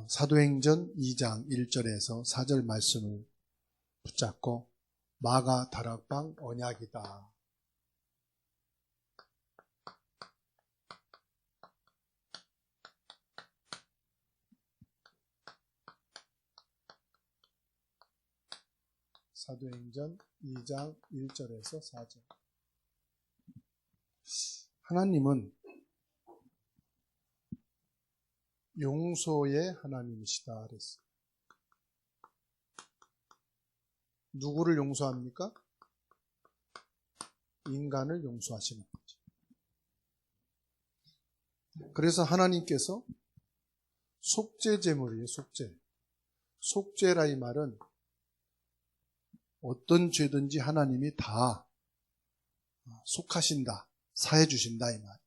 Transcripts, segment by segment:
사도행전 2장 1절에서 4절 말씀을 붙잡고 마가 다락방 언약이다. 사도행전 2장 1절에서 4절. 하나님은 용서의 하나님이시다 그랬어요. 누구를 용서합니까? 인간을 용서하시는 거죠. 그래서 하나님께서 속죄 제물이에요. 속죄라 이 말은 어떤 죄든지 하나님이 다 속하신다, 사해 주신다 이 말.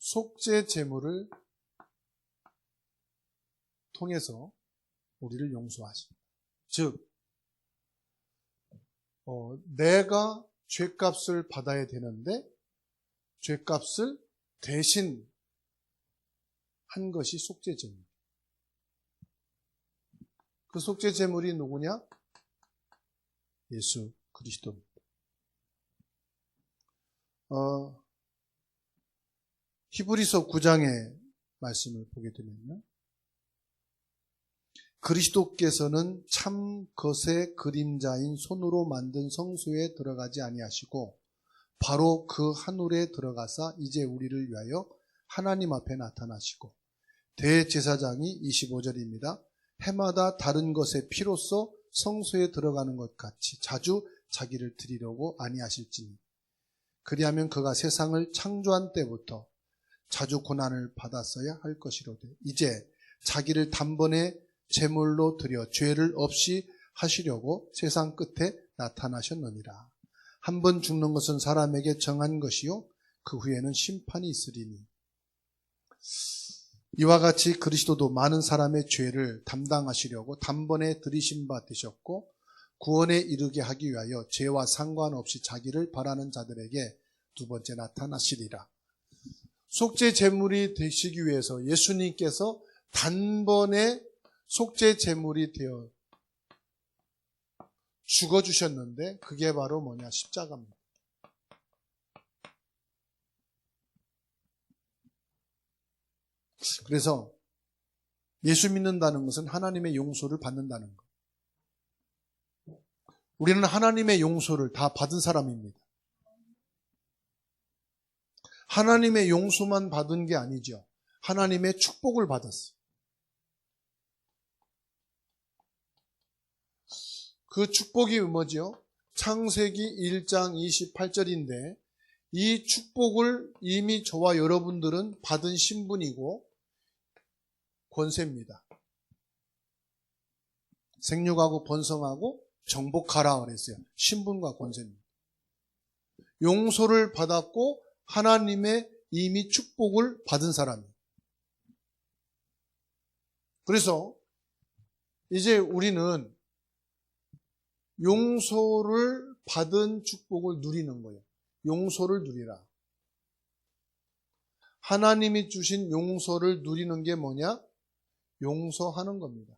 속죄 제물을 통해서 우리를 용서하신다. 즉, 내가 죄값을 받아야 되는데 죄값을 대신 한 것이 속죄 제물. 그 속죄 제물이 누구냐? 예수 그리스도입니다. 히브리서 9장의 말씀을 보게 되면요. 그리스도께서는 참 것의 그림자인 손으로 만든 성소에 들어가지 아니하시고 바로 그 하늘에 들어가사 이제 우리를 위하여 하나님 앞에 나타나시고 대제사장이 25절입니다. 해마다 다른 것의 피로써 성소에 들어가는 것 같이 자주 자기를 드리려고 아니하실지니 그리하면 그가 세상을 창조한 때부터 자주 고난을 받았어야 할 것이로되 이제 자기를 단번에 제물로 드려 죄를 없이 하시려고 세상 끝에 나타나셨느니라. 한 번 죽는 것은 사람에게 정한 것이요 그 후에는 심판이 있으리니 이와 같이 그리스도도 많은 사람의 죄를 담당하시려고 단번에 들이신 바 되셨고 구원에 이르게 하기 위하여 죄와 상관없이 자기를 바라는 자들에게 두 번째 나타나시리라. 속죄 제물이 되시기 위해서 예수님께서 단번에 속죄 제물이 되어 죽어주셨는데 그게 바로 뭐냐? 십자가입니다. 그래서 예수 믿는다는 것은 하나님의 용서를 받는다는 것. 우리는 하나님의 용서를 다 받은 사람입니다. 하나님의 용서만 받은 게 아니죠. 하나님의 축복을 받았어요. 그 축복이 뭐죠? 창세기 1장 28절인데 이 축복을 이미 저와 여러분들은 받은 신분이고 권세입니다. 생육하고 번성하고 정복하라 그랬어요. 신분과 권세입니다. 용서를 받았고 하나님의 이미 축복을 받은 사람이에요. 그래서 이제 우리는 용서를 받은 축복을 누리는 거예요. 용서를 누리라. 하나님이 주신 용서를 누리는 게 뭐냐? 용서하는 겁니다.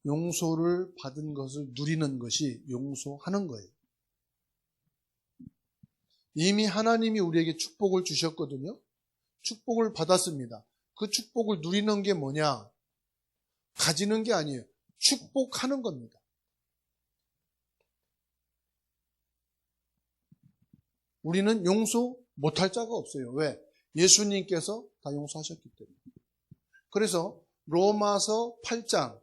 용서를 받은 것을 누리는 것이 용서하는 거예요. 이미 하나님이 우리에게 축복을 주셨거든요. 축복을 받았습니다. 그 축복을 누리는 게 뭐냐? 가지는 게 아니에요. 축복하는 겁니다. 우리는 용서 못할 자가 없어요. 왜? 예수님께서 다 용서하셨기 때문에. 그래서 로마서 8장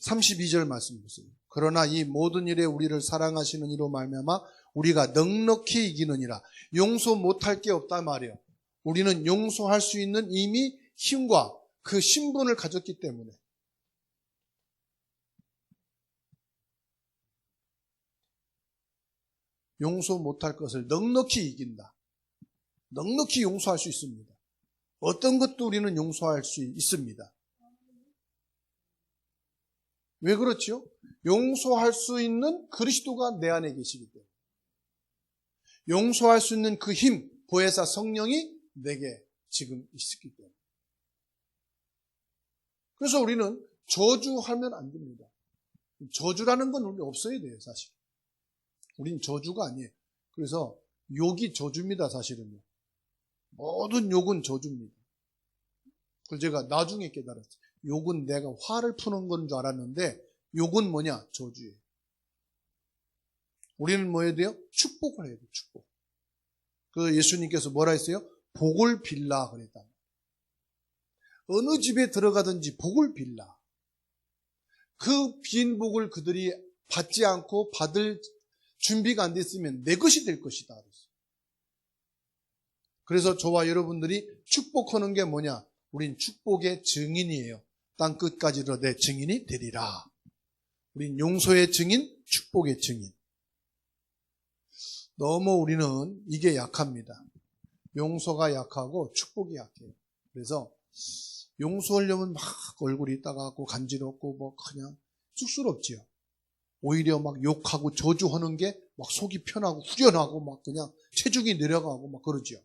32절 말씀 보세요. 그러나 이 모든 일에 우리를 사랑하시는 이로 말미암아 우리가 넉넉히 이기느니라. 용서 못할 게 없단 말이에요. 우리는 용서할 수 있는 이미 힘과 그 신분을 가졌기 때문에. 용서 못할 것을 넉넉히 이긴다. 넉넉히 용서할 수 있습니다. 어떤 것도 우리는 용서할 수 있습니다. 왜 그렇죠? 용서할 수 있는 그리스도가 내 안에 계시기 때문에. 용서할 수 있는 그 힘, 보혜사 성령이 내게 지금 있었기 때문에. 그래서 우리는 저주하면 안 됩니다. 저주라는 건 우리 없어야 돼요, 사실. 우린 저주가 아니에요. 그래서 욕이 저주입니다, 사실은요. 모든 욕은 저주입니다. 그래서 제가 나중에 깨달았어요. 욕은 내가 화를 푸는 건 줄 알았는데 욕은 뭐냐? 저주예요. 우리는 뭐 해야 돼요? 축복을 해야 돼요, 축복. 그 예수님께서 뭐라 했어요? 복을 빌라 그랬다. 어느 집에 들어가든지 복을 빌라. 그 빈 복을 그들이 받지 않고 받을 준비가 안 됐으면 내 것이 될 것이다. 그래서 저와 여러분들이 축복하는 게 뭐냐? 우린 축복의 증인이에요. 땅 끝까지로 내 증인이 되리라. 우린 용서의 증인, 축복의 증인. 너무 우리는 이게 약합니다. 용서가 약하고 축복이 약해요. 그래서 용서하려면 막 얼굴이 따가고 간지럽고 뭐 그냥 쑥스럽지요. 오히려 막 욕하고 저주하는 게 막 속이 편하고 후련하고 막 그냥 체중이 내려가고 막 그러지요.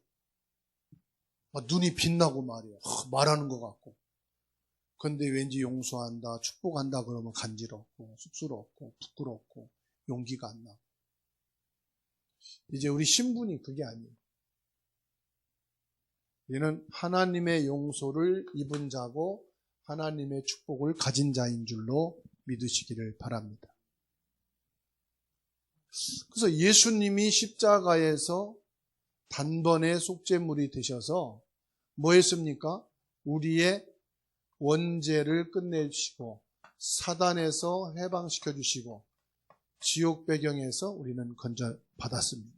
막 눈이 빛나고 말이에요. 말하는 것 같고. 근데 왠지 용서한다, 축복한다 그러면 간지럽고 쑥스럽고 부끄럽고 용기가 안 나고. 이제 우리 신분이 그게 아니에요. 얘는 하나님의 용서를 입은 자고 하나님의 축복을 가진 자인 줄로 믿으시기를 바랍니다. 그래서 예수님이 십자가에서 단번에 속죄물이 되셔서 뭐 했습니까? 우리의 원죄를 끝내주시고 사단에서 해방시켜 주시고 지옥 배경에서 우리는 건져받았습니다.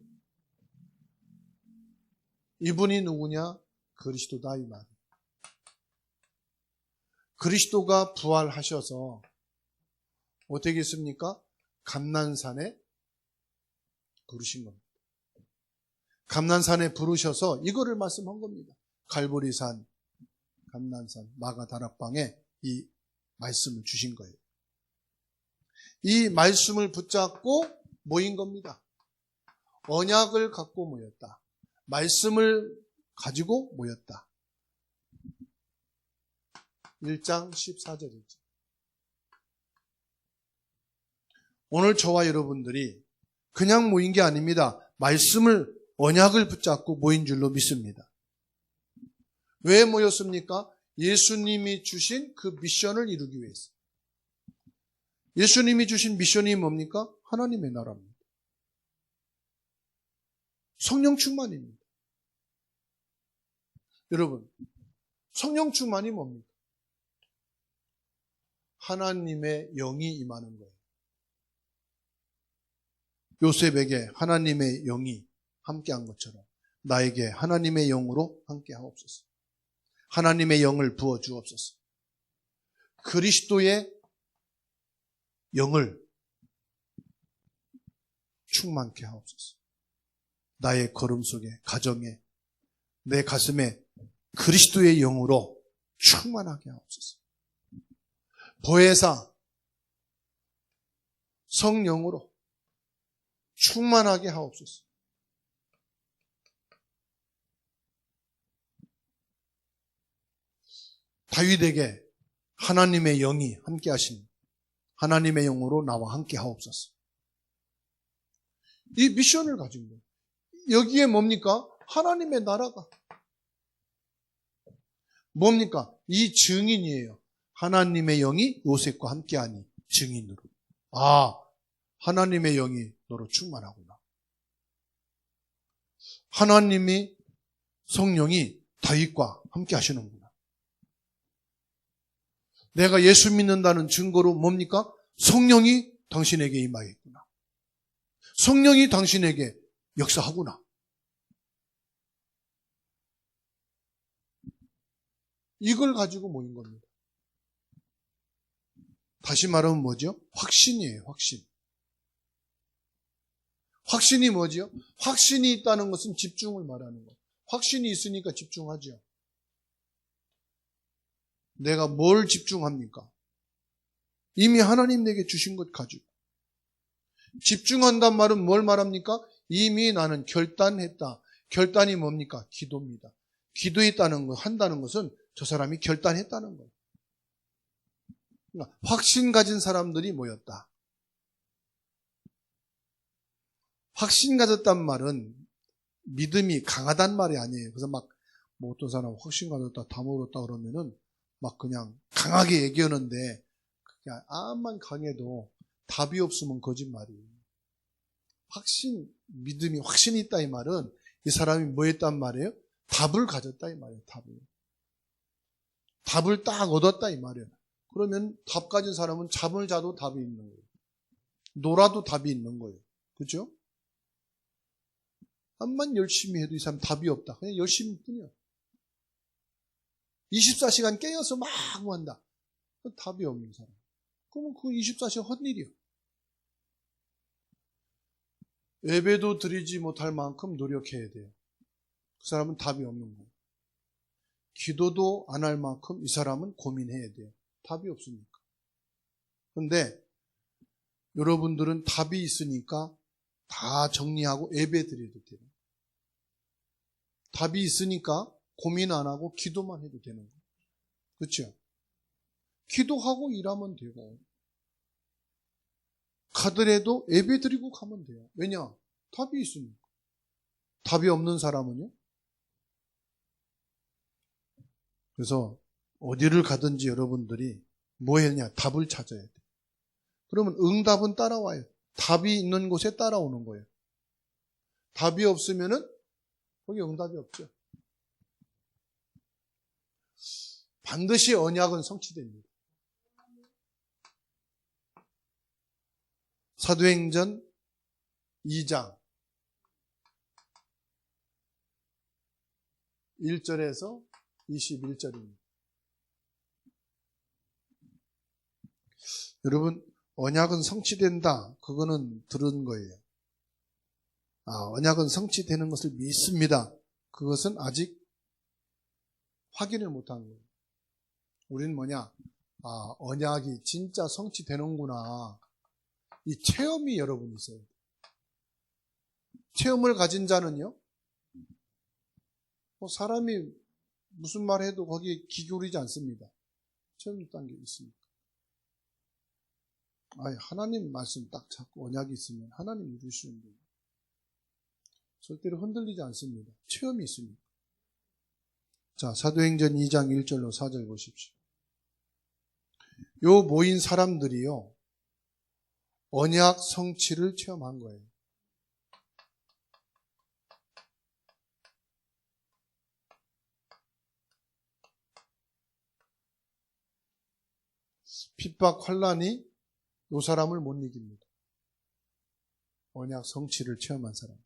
이분이 누구냐? 그리스도다 이 말. 그리스도가 부활하셔서 어떻게 했습니까? 감난산에 부르신 겁니다. 감난산에 부르셔서 이거를 말씀한 겁니다. 갈보리산, 감난산, 마가다락방에 이 말씀을 주신 거예요. 이 말씀을 붙잡고 모인 겁니다. 언약을 갖고 모였다. 말씀을 가지고 모였다. 1장 14절이죠. 오늘 저와 여러분들이 그냥 모인 게 아닙니다. 말씀을, 언약을 붙잡고 모인 줄로 믿습니다. 왜 모였습니까? 예수님이 주신 그 미션을 이루기 위해서. 예수님이 주신 미션이 뭡니까? 하나님의 나라입니다. 성령 충만입니다. 여러분, 성령 충만이 뭡니까? 하나님의 영이 임하는 거예요. 요셉에게 하나님의 영이 함께한 것처럼 나에게 하나님의 영으로 함께하옵소서. 하나님의 영을 부어주옵소서. 그리스도의 영을 충만케 하옵소서. 나의 걸음 속에, 가정에, 내 가슴에 그리스도의 영으로 충만하게 하옵소서. 보혜사 성령으로 충만하게 하옵소서. 다윗에게 하나님의 영이 함께 하신 하나님의 영으로 나와 함께 하옵소서. 이 미션을 가진 거예요. 여기에 뭡니까? 하나님의 나라가. 뭡니까? 이 증인이에요. 하나님의 영이 요셉과 함께하니 증인으로. 아, 하나님의 영이 너로 충만하구나. 하나님이 성령이 다윗과 함께 하시는구나. 내가 예수 믿는다는 증거로 뭡니까? 성령이 당신에게 임하겠구나. 성령이 당신에게 역사하구나. 이걸 가지고 모인 겁니다. 다시 말하면 뭐죠? 확신이에요, 확신. 확신이 뭐죠? 확신이 있다는 것은 집중을 말하는 거예요. 확신이 있으니까 집중하죠. 내가 뭘 집중합니까? 이미 하나님 내게 주신 것 가지고. 집중한단 말은 뭘 말합니까? 이미 나는 결단했다. 결단이 뭡니까? 기도입니다. 기도했다는 거, 한다는 것은 저 사람이 결단했다는 거예요. 그러니까 확신 가진 사람들이 모였다. 확신 가졌단 말은 믿음이 강하단 말이 아니에요. 그래서 막 뭐 어떤 사람 확신 가졌다, 다 모였다 그러면은 막 그냥 강하게 얘기하는데 그냥 암만 강해도 답이 없으면 거짓말이에요. 믿음이 확신이 있다 이 말은 이 사람이 뭐 했단 말이에요? 답을 가졌다 이 말이에요. 답을 딱 얻었다 이 말이에요. 그러면 답 가진 사람은 잠을 자도 답이 있는 거예요. 놀아도 답이 있는 거예요. 그렇죠? 암만 열심히 해도 이 사람 답이 없다. 그냥 열심히 뿐이야. 24시간 깨어서 막 한다. 답이 없는 사람. 그러면 그 24시간 헛일이야. 예배도 드리지 못할 만큼 노력해야 돼요. 그 사람은 답이 없는 거예요. 기도도 안 할 만큼 이 사람은 고민해야 돼요. 답이 없으니까. 그런데 여러분들은 답이 있으니까 다 정리하고 예배 드려도 돼요. 답이 있으니까 고민 안 하고 기도만 해도 되는 거예요. 그렇죠? 기도하고 일하면 되고 가더라도 예배 드리고 가면 돼요. 왜냐? 답이 있으니까. 답이 없는 사람은요? 그래서 어디를 가든지 여러분들이 뭐 했냐? 답을 찾아야 돼요. 그러면 응답은 따라와요. 답이 있는 곳에 따라오는 거예요. 답이 없으면은 거기 응답이 없죠. 반드시 언약은 성취됩니다. 사도행전 2장 1절에서 21절입니다. 여러분, 언약은 성취된다. 그거는 들은 거예요. 언약은 성취되는 것을 믿습니다. 그것은 아직 확인을 못한 거예요. 우리는 뭐냐? 언약이 진짜 성취되는구나. 이 체험이 여러분 있어요. 체험을 가진 자는요, 사람이 무슨 말 해도 거기에 귀 기울이지 않습니다. 체험 단계 있습니까? 하나님 말씀 딱 잡고 언약이 있으면 하나님 이루시는데 절대로 흔들리지 않습니다. 체험이 있습니다. 자, 사도행전 2장 1절로 4절 보십시오. 요 모인 사람들이요, 언약 성취를 체험한 거예요. 핍박, 환난이 요 사람을 못 이깁니다. 언약 성취를 체험한 사람.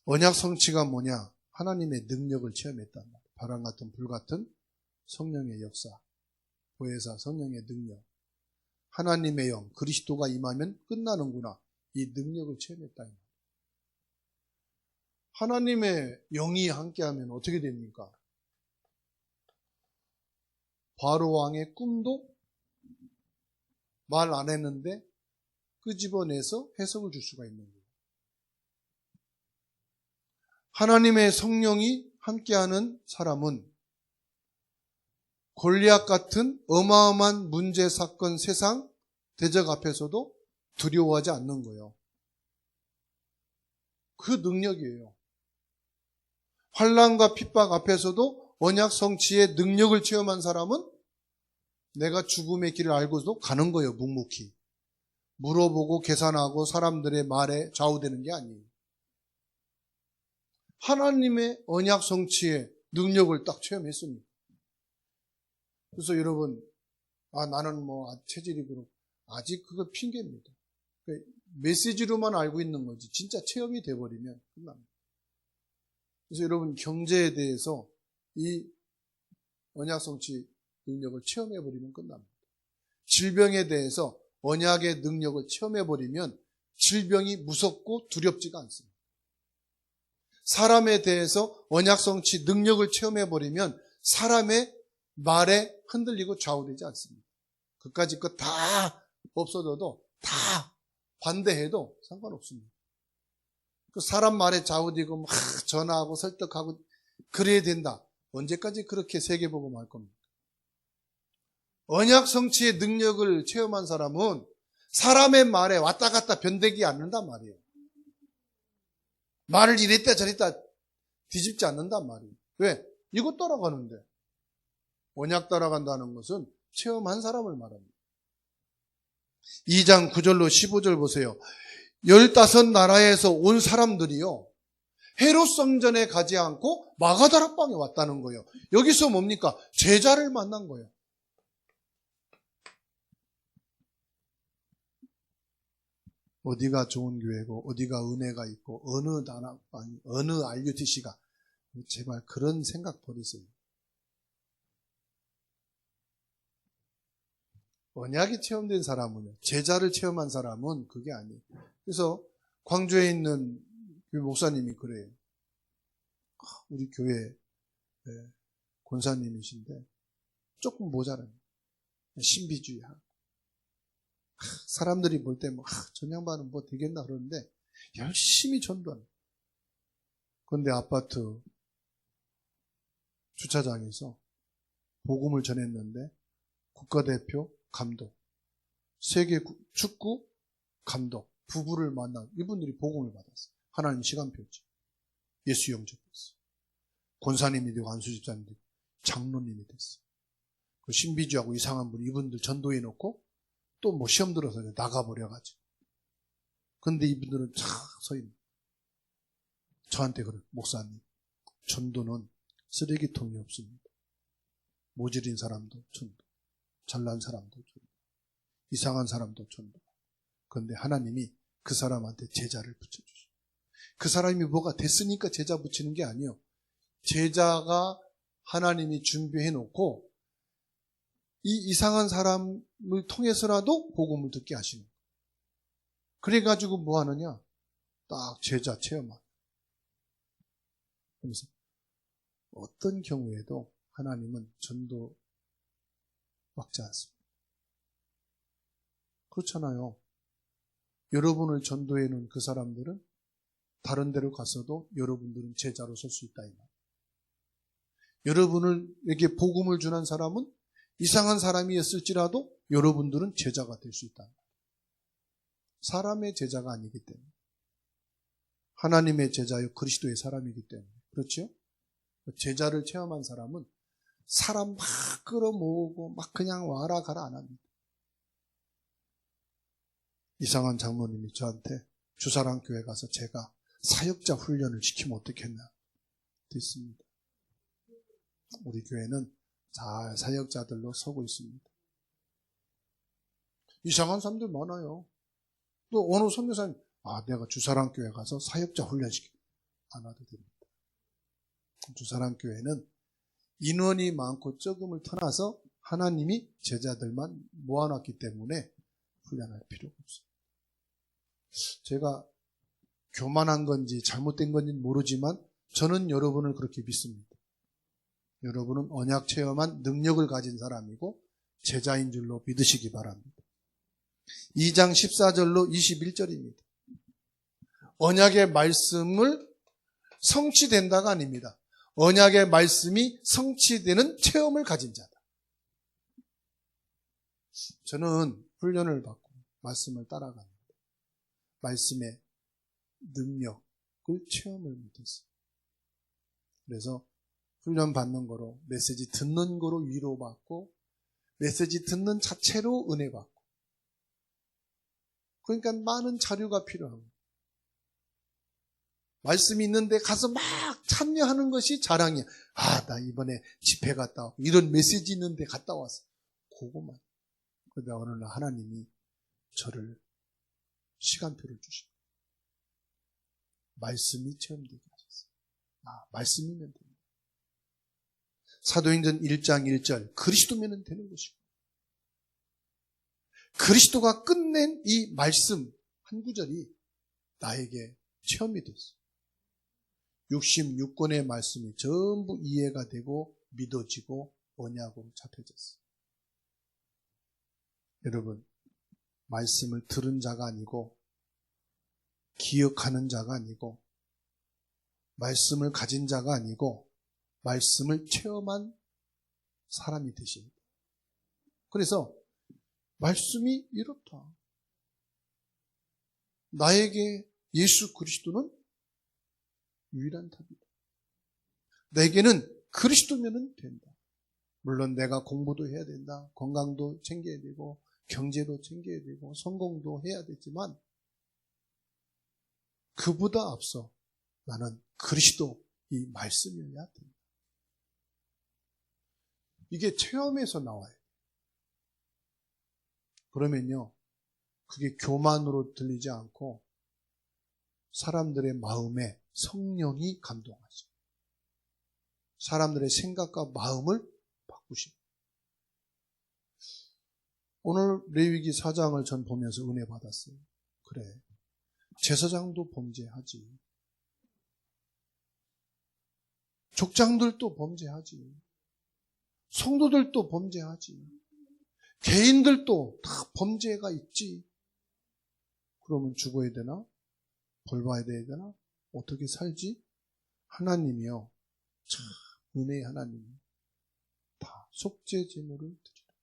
언약 성취가 뭐냐? 하나님의 능력을 체험했단 말이에요. 바람 같은 불 같은 성령의 역사, 보혜사 성령의 능력, 하나님의 영, 그리스도가 임하면 끝나는구나. 이 능력을 체험했다. 하나님의 영이 함께하면 어떻게 됩니까? 바로 왕의 꿈도 말 안 했는데 끄집어내서 해석을 줄 수가 있는 거예요. 하나님의 성령이 함께하는 사람은 골리앗 같은 어마어마한 문제, 사건, 세상, 대적 앞에서도 두려워하지 않는 거예요. 그 능력이에요. 환난과 핍박 앞에서도 언약 성취의 능력을 체험한 사람은 내가 죽음의 길을 알고도 가는 거예요. 묵묵히. 물어보고 계산하고 사람들의 말에 좌우되는 게 아니에요. 하나님의 언약 성취의 능력을 딱 체험했습니다. 그래서 여러분, 나는 체질이 그렇고, 아직 그거 핑계입니다. 메시지로만 알고 있는 거지, 진짜 체험이 돼버리면 끝납니다. 그래서 여러분, 경제에 대해서 이 언약 성취 능력을 체험해버리면 끝납니다. 질병에 대해서 언약의 능력을 체험해버리면 질병이 무섭고 두렵지가 않습니다. 사람에 대해서 언약 성취 능력을 체험해버리면 사람의 말에 흔들리고 좌우되지 않습니다. 그까짓 거 다 없어져도 다 반대해도 상관없습니다. 그 사람 말에 좌우되고 막 전화하고 설득하고 그래야 된다. 언제까지 그렇게 세계복음 할 겁니까? 언약 성취의 능력을 체험한 사람은 사람의 말에 왔다 갔다 변되지 않는단 말이에요. 말을 이랬다 저랬다 뒤집지 않는단 말이에요. 왜? 이거 따라가는데. 언약 따라간다는 것은 체험한 사람을 말합니다. 2장 9절로 15절 보세요. 15나라에서 온 사람들이요. 헤롯 성전에 가지 않고 마가다락방에 왔다는 거예요. 여기서 뭡니까? 제자를 만난 거예요. 어디가 좋은 교회고 어디가 은혜가 있고 어느 다락방이 어느 RUTC가 제발 그런 생각 버리세요. 언약이 체험된 사람은요. 제자를 체험한 사람은 그게 아니에요. 그래서 광주에 있는 목사님이 그래요. 우리 교회 권사님이신데 조금 모자라요. 신비주의하고. 사람들이 볼 때 전 양반은 뭐 되겠나 그러는데 열심히 전도하는. 그런데 아파트 주차장에서 복음을 전했는데 국가대표 감독, 세계 축구 감독, 부부를 만난 이분들이 복음을 받았어요. 하나님 시간표였죠. 예수 영접했어요. 권사님이 되고 안수집사님이 되고 장로님이 됐어요. 그 신비주의하고 이상한 분 이분들 전도해 놓고 또 뭐 시험 들어서 나가버려가지고. 근데 이분들은 쫙 서 있는. 저한테 그래, 목사님, 전도는 쓰레기통이 없습니다. 모질인 사람도 전도, 잘난 사람도 전도, 이상한 사람도 전도. 그런데 하나님이 그 사람한테 제자를 붙여주셔. 그 사람이 뭐가 됐으니까 제자 붙이는 게 아니에요. 제자가 하나님이 준비해 놓고 이 이상한 사람을 통해서라도 복음을 듣게 하시는 거예요. 그래가지고 뭐 하느냐? 딱 제자 체험하고. 그래서 어떤 경우에도 하나님은 전도 막지 않습니다. 그렇잖아요. 여러분을 전도해 놓은 그 사람들은 다른 데로 갔어도 여러분들은 제자로 설 수 있다 이 말. 여러분에게 복음을 주는 사람은 이상한 사람이었을지라도 여러분들은 제자가 될 수 있다. 사람의 제자가 아니기 때문에. 하나님의 제자요 그리스도의 사람이기 때문에. 그렇죠? 제자를 체험한 사람은 사람 막 끌어모으고 막 그냥 와라 가라 안 합니다. 이상한 장모님이 저한테 주사랑교회 가서 제가 사역자 훈련을 시키면 어떻겠나 됐습니다. 우리 교회는 잘 사역자들로 서고 있습니다. 이상한 사람들 많아요. 또 어느 선교사님 내가 주사랑교회 가서 사역자 훈련시켜 안 와도 됩니다. 주사랑교회는 인원이 많고 적음을 떠나서 하나님이 제자들만 모아놨기 때문에 훈련할 필요가 없어요. 제가 교만한 건지 잘못된 건지 모르지만 저는 여러분을 그렇게 믿습니다. 여러분은 언약 체험한 능력을 가진 사람이고 제자인 줄로 믿으시기 바랍니다. 2장 14절로 21절입니다. 언약의 말씀을 성취된다가 아닙니다. 언약의 말씀이 성취되는 체험을 가진 자다. 저는 훈련을 받고 말씀을 따라갑니다. 말씀의 능력을 체험을 못했어요. 그래서 훈련 받는 거로 메시지 듣는 거로 위로받고 메시지 듣는 자체로 은혜 받고 그러니까 많은 자료가 필요합니다. 말씀이 있는데 가서 막 참여하는 것이 자랑이야. 나 이번에 집회 갔다 왔고 이런 메시지 있는데 갔다 왔어. 그거만. 그러다 어느 날 하나님이 저를 시간표를 주시고 말씀이 체험되게 하셨어요. 말씀이면 됩니다. 사도행전 1장 1절 그리스도면 되는 것이고 그리스도가 끝낸 이 말씀 한 구절이 나에게 체험이 됐어요. 66권의 말씀이 전부 이해가 되고 믿어지고 언약으로 잡혀졌어요. 여러분 말씀을 들은 자가 아니고 기억하는 자가 아니고 말씀을 가진 자가 아니고 말씀을 체험한 사람이 되십니다. 그래서 말씀이 이렇다. 나에게 예수 그리스도는 유일한 답이다. 내게는 그리스도면은 된다. 물론 내가 공부도 해야 된다. 건강도 챙겨야 되고 경제도 챙겨야 되고 성공도 해야 되지만 그보다 앞서 나는 그리스도 이 말씀이어야 된다. 이게 체험에서 나와요. 그러면요, 그게 교만으로 들리지 않고 사람들의 마음에 성령이 감동하죠. 사람들의 생각과 마음을 바꾸시고. 오늘 레위기 4장을 전 보면서 은혜 받았어요. 그래, 제사장도 범죄하지. 족장들도 범죄하지. 성도들도 범죄하지. 개인들도 다 범죄가 있지. 그러면 죽어야 되나? 벌 받아야 되나? 어떻게 살지? 하나님이요, 참 은혜의 하나님이 다 속죄 제물을 드리라.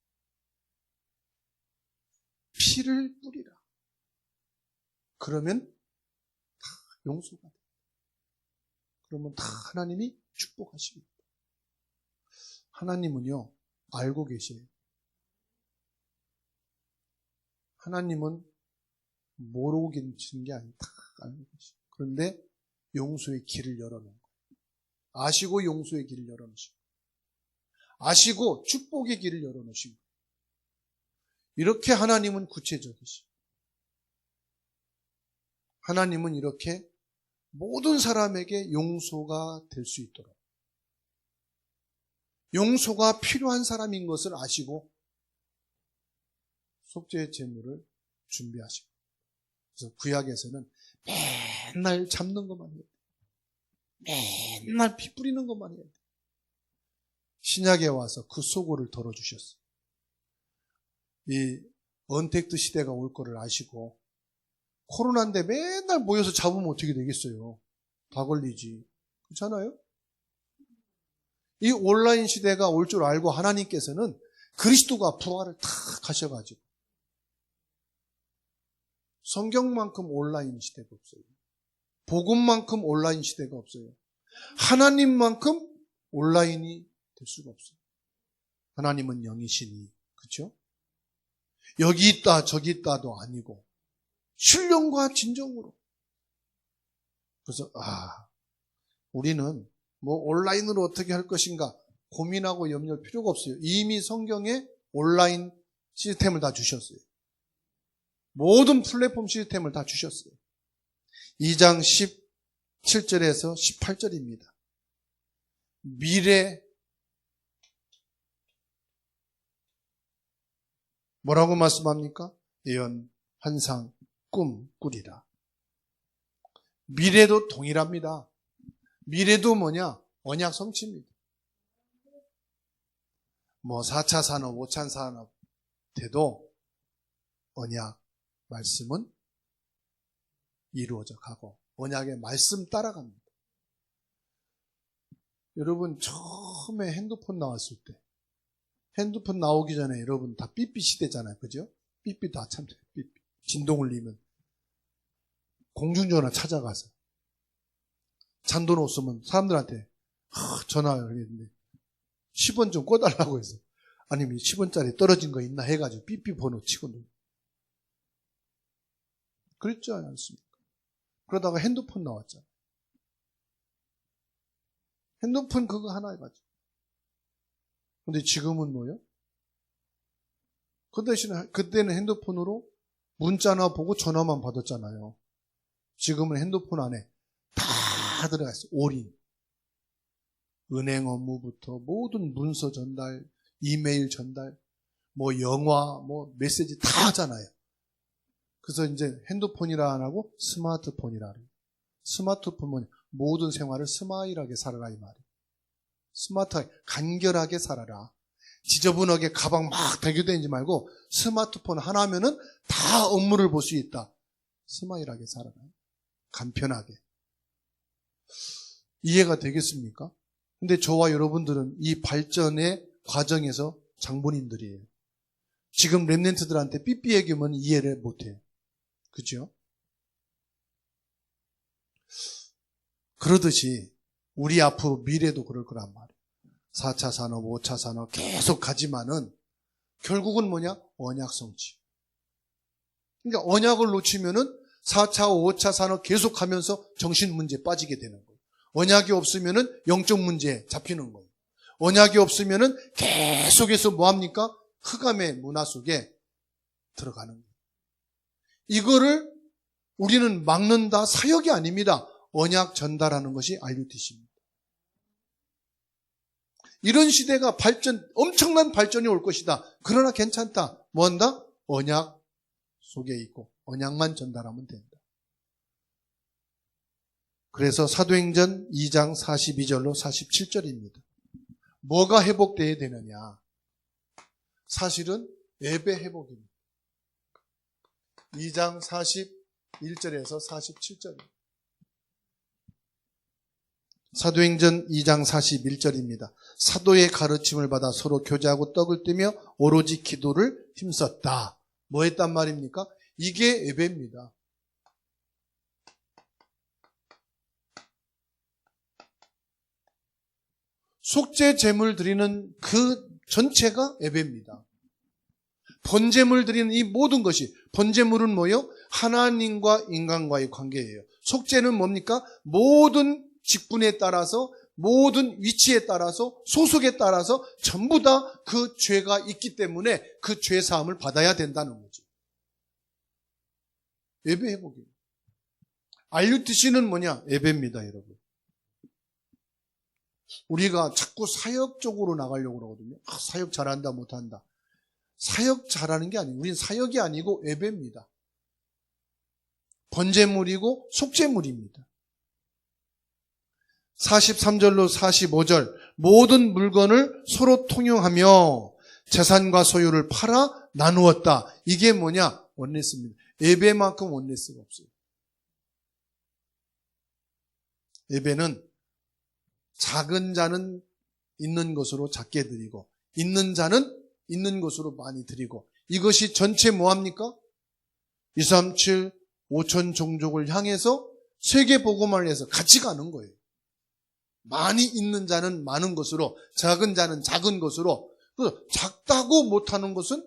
피를 뿌리라. 그러면 다 용서가 돼. 그러면 다 하나님이 축복하십니다. 하나님은요, 알고 계세요. 하나님은 모르고 계시는 게 아니라 다 알고 계시고. 그런데 용서의 길을 열어놓은 거예요. 아시고 용서의 길을 열어놓으시고, 아시고 축복의 길을 열어놓으신 거예요. 이렇게 하나님은 구체적이시고, 하나님은 이렇게 모든 사람에게 용서가 될 수 있도록, 용서가 필요한 사람인 것을 아시고 속죄의 제물을 준비하시고. 그래서 구약에서는 맨날 잡는 것만 해야 돼. 맨날 피 뿌리는 것만 해야 돼. 신약에 와서 그 소고를 덜어주셨어요. 이 언택트 시대가 올 거를 아시고, 코로나인데 맨날 모여서 잡으면 어떻게 되겠어요? 다 걸리지. 그렇잖아요? 이 온라인 시대가 올 줄 알고 하나님께서는 그리스도가 부활을 다 가셔가지고, 성경만큼 온라인 시대가 없어요. 복음만큼 온라인 시대가 없어요. 하나님만큼 온라인이 될 수가 없어요. 하나님은 영이시니, 그렇죠? 여기 있다 저기 있다도 아니고 신령과 진정으로. 그래서 우리는 뭐 온라인으로 어떻게 할 것인가 고민하고 염려할 필요가 없어요. 이미 성경에 온라인 시스템을 다 주셨어요. 모든 플랫폼 시스템을 다 주셨어요. 2장 17절에서 18절입니다. 미래, 뭐라고 말씀합니까? 예언, 환상, 꿈 꾸리라. 미래도 동일합니다. 미래도 뭐냐? 언약 성취입니다. 뭐 4차 산업, 5차 산업 돼도 언약 말씀은 이루어져 가고 언약의 말씀 따라갑니다. 여러분, 처음에 핸드폰 나왔을 때, 핸드폰 나오기 전에 여러분 다 삐삐 시대잖아요. 그죠? 삐삐 다 참, 삐삐. 진동 울리면 공중전화 찾아가서 잔돈 없으면 사람들한테 전화를 했는데 10원 좀 꿔달라고 해서, 아니면 10원짜리 떨어진 거 있나 해가지고 삐삐 번호 치고 그랬지 않습니까? 그러다가 핸드폰 나왔잖아요. 핸드폰 그거 하나 해가지고. 근데 지금은 뭐예요? 그 대신에 그때는 핸드폰으로 문자나 보고 전화만 받았잖아요. 지금은 핸드폰 안에 다 들어가 있어요. 올인. 은행 업무부터 모든 문서 전달, 이메일 전달, 뭐 영화, 뭐 메시지 다 하잖아요. 그래서 이제 핸드폰이라 안 하고 스마트폰이라 그래요. 스마트폰은 모든 생활을 스마일하게 살아라 이 말이에요. 스마트하게, 간결하게 살아라. 지저분하게 가방 막 대교되지 말고 스마트폰 하나 하면은 다 업무를 볼 수 있다. 스마일하게 살아라. 간편하게. 이해가 되겠습니까? 근데 저와 여러분들은 이 발전의 과정에서 장본인들이에요. 지금 렘넌트들한테 삐삐얘기면 이해를 못해요. 그죠? 그러듯이 우리 앞으로 미래도 그럴 거란 말이에요. 4차 산업, 5차 산업 계속 가지만은 결국은 뭐냐? 언약 성취. 그러니까 언약을 놓치면은 4차, 5차 산업 계속 가면서 정신 문제에 빠지게 되는 거예요. 언약이 없으면은 영적 문제에 잡히는 거예요. 언약이 없으면은 계속해서 뭐합니까? 흑암의 문화 속에 들어가는 거예요. 이거를 우리는 막는다 사역이 아닙니다. 언약 전달하는 것이 RUTC입니다. 이런 시대가 엄청난 발전이 올 것이다. 그러나 괜찮다. 뭐한다? 언약 속에 있고 언약만 전달하면 된다. 그래서 사도행전 2장 42절로 47절입니다. 뭐가 회복되어야 되느냐? 사실은 예배 회복입니다. 2장 41절에서 47절입니다. 사도행전 2장 41절입니다. 사도의 가르침을 받아 서로 교제하고 떡을 떼며 오로지 기도를 힘썼다. 뭐 했단 말입니까? 이게 예배입니다. 속죄 제물 드리는 그 전체가 예배입니다. 번제물 드리는 이 모든 것이, 번제물은 뭐예요? 하나님과 인간과의 관계예요. 속죄는 뭡니까? 모든 직분에 따라서, 모든 위치에 따라서, 소속에 따라서 전부 다 그 죄가 있기 때문에 그 죄 사함을 받아야 된다는 거죠. 예배 회복이에요. RUTC는 뭐냐? 예배입니다, 여러분. 우리가 자꾸 사역 쪽으로 나가려고 그러거든요. 사역 잘한다, 못한다. 사역 잘하는 게 아니에요. 우리는 사역이 아니고 예배입니다. 번제물이고 속죄물입니다. 43절로 45절 모든 물건을 서로 통용하며 재산과 소유를 팔아 나누었다. 이게 뭐냐? 원네스입니다. 예배만큼 원네스가 없어요. 예배는 작은 자는 있는 것으로 작게 드리고 있는 자는 있는 것으로 많이 드리고 이것이 전체 뭐합니까? 237 5천 종족을 향해서 세계 복음을 해서 같이 가는 거예요. 많이 있는 자는 많은 것으로 작은 자는 작은 것으로 그래서 작다고 못하는 것은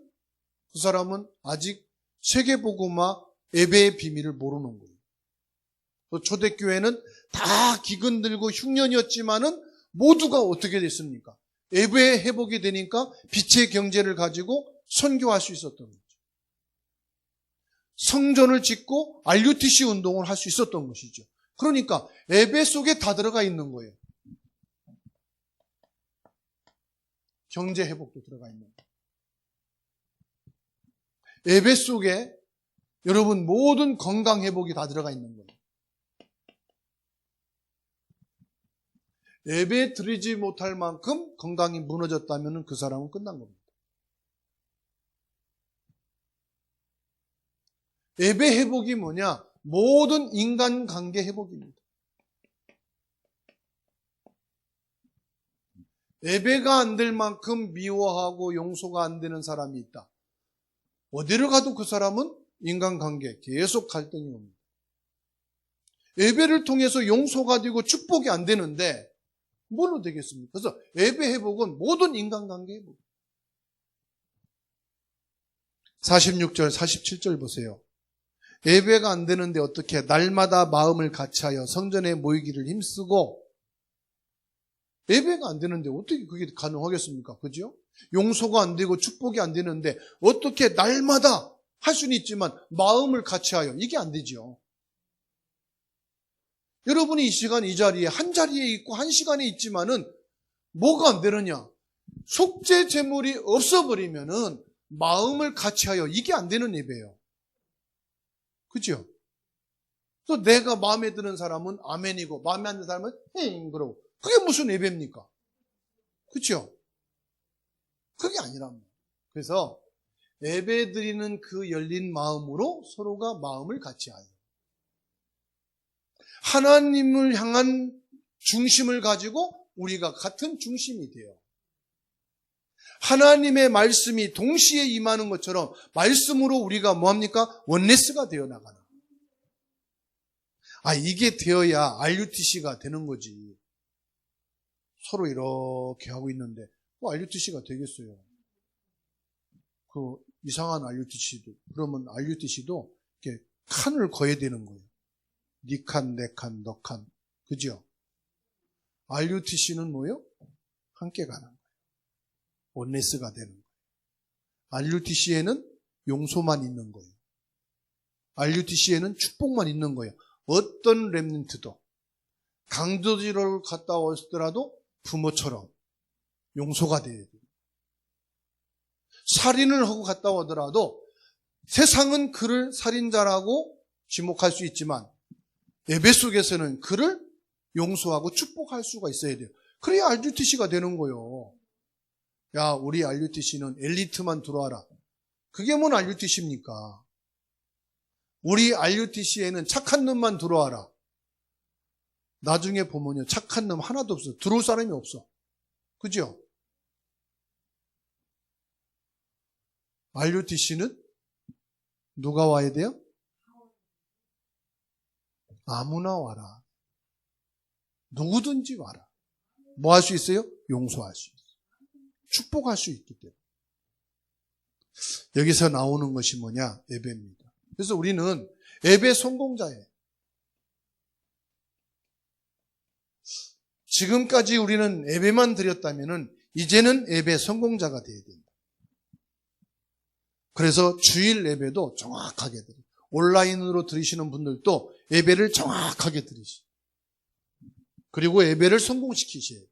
그 사람은 아직 세계 복음화 예배의 비밀을 모르는 거예요. 초대교회는 다 기근 들고 흉년이었지만은 모두가 어떻게 됐습니까? 예배의 회복이 되니까 빛의 경제를 가지고 선교할 수 있었던 거죠. 성전을 짓고 RUTC 운동을 할 수 있었던 것이죠. 그러니까 예배 속에 다 들어가 있는 거예요. 경제 회복도 들어가 있는 거예요. 예배 속에 여러분 모든 건강 회복이 다 들어가 있는 거예요. 예배 드리지 못할 만큼 건강이 무너졌다면 그 사람은 끝난 겁니다. 예배 회복이 뭐냐? 모든 인간관계 회복입니다. 예배가 안 될 만큼 미워하고 용서가 안 되는 사람이 있다. 어디를 가도 그 사람은 인간관계 계속 갈등이 옵니다. 예배를 통해서 용서가 되고 축복이 안 되는데 뭘로 되겠습니까? 그래서 예배 회복은 모든 인간관계 회복. 46절, 47절 보세요. 예배가 안 되는데 어떻게 날마다 마음을 같이하여 성전에 모이기를 힘쓰고 예배가 안 되는데 어떻게 그게 가능하겠습니까? 그죠? 용서가 안 되고 축복이 안 되는데 어떻게 날마다 할 수는 있지만 마음을 같이하여 이게 안 되죠. 여러분이 이 시간 이 자리에 한 자리에 있고 한 시간에 있지만은 뭐가 안 되느냐? 속죄 제물이 없어버리면은 마음을 같이하여 이게 안 되는 예배예요. 그죠? 또 내가 마음에 드는 사람은 아멘이고 마음에 안 드는 사람은 잉 그러고 그게 무슨 예배입니까? 그죠? 그게 아니랍니다. 그래서 예배 드리는 그 열린 마음으로 서로가 마음을 같이하여 하나님을 향한 중심을 가지고 우리가 같은 중심이 돼요. 하나님의 말씀이 동시에 임하는 것처럼 말씀으로 우리가 뭐합니까? 원네스가 되어 나가는 거예요. 이게 되어야 RUTC가 되는 거지. 서로 이렇게 하고 있는데 RUTC가 되겠어요. 그 이상한 RUTC도, 그러면 RUTC도 이렇게 칸을 거야 되는 거예요. 네 칸, 내 칸, 너 칸. 그죠? RUTC는 뭐예요? 함께 가는 거예요. 원네스가 되는 거예요. RUTC에는 용서만 있는 거예요. RUTC에는 축복만 있는 거예요. 어떤 렘넌트도 강도지를 갔다 왔더라도 부모처럼 용서가 돼야 돼요. 살인을 하고 갔다 오더라도 세상은 그를 살인자라고 지목할 수 있지만 예배 속에서는 그를 용서하고 축복할 수가 있어야 돼요. 그래야 RUTC가 되는 거예요. 야, 우리 RUTC는 엘리트만 들어와라. 그게 뭔 RUTC입니까? 우리 RUTC에는 착한 놈만 들어와라. 나중에 보면요, 착한 놈 하나도 없어. 들어올 사람이 없어. 그죠? RUTC는 누가 와야 돼요? 아무나 와라. 누구든지 와라. 뭐 할 수 있어요? 용서할 수 있어요. 축복할 수 있기 때문에. 여기서 나오는 것이 뭐냐? 예배입니다. 그래서 우리는 예배 성공자예요. 지금까지 우리는 예배만 드렸다면은 이제는 예배 성공자가 되어야 된다. 그래서 주일 예배도 정확하게 드려요. 온라인으로 드리시는 분들도 예배를 정확하게 드리시고 그리고 예배를 성공시키셔야 돼요.